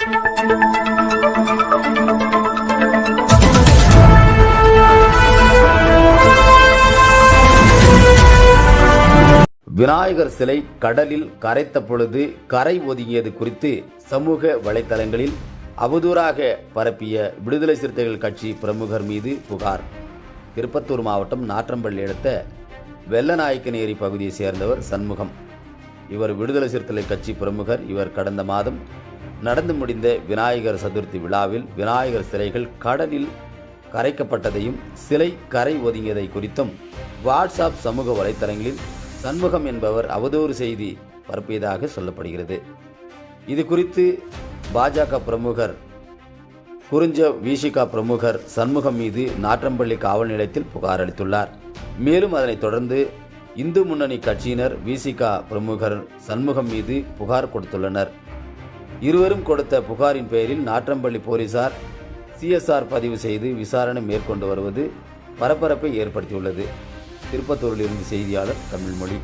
விநாயகர் சிலை கடலில் கரைத்த பொழுது கரை ஒதுங்கியது குறித்து சமூக வலைதளங்களில் அவதூறாக பரப்பிய விடுதலை சிறுத்தைகள் கட்சி பிரமுகர் மீது புகார். திருப்பத்தூர் மாவட்டம் நாற்றம்பள்ளி அடுத்த வெள்ளநாயக்கநேரி பகுதியை சேர்ந்தவர் சண்முகம். இவர் விடுதலை சிறுத்தைகள் கட்சி பிரமுகர். இவர் கடந்த மாதம் நடந்து முடிந்த விநாயகர் சதுர்த்தி விழாவில் விநாயகர் சிலைகள் கடலில் கரைக்கப்பட்டதையும் சிலை கரை ஒதுங்கியதை குறித்தும் வாட்ஸ்அப் சமூக வலைதளங்களில் சண்முகம் என்பவர் அவதூறு செய்தி பரப்பியதாக சொல்லப்படுகிறது. இது குறித்து பாஜக பிரமுகர் குறிஞ்ச விசிக பிரமுகர் சண்முகம் மீது நாற்றம்பள்ளி காவல் நிலையத்தில் புகார் அளித்துள்ளார். மேலும் அதனைத் தொடர்ந்து இந்து முன்னணி கட்சியினர் விசிக பிரமுகர் சண்முகம் மீது புகார் கொடுத்துள்ளனர். இருவரும் கொடுத்த புகாரின் பெயரில் நாற்றம்பள்ளி போலீசார் CSR பதிவு செய்து விசாரணை மேற்கொண்டு வருவது பரபரப்பை ஏற்படுத்தியுள்ளது. திருப்பத்தூரிலிருந்து செய்தியாளர் தமிழ்மொழி.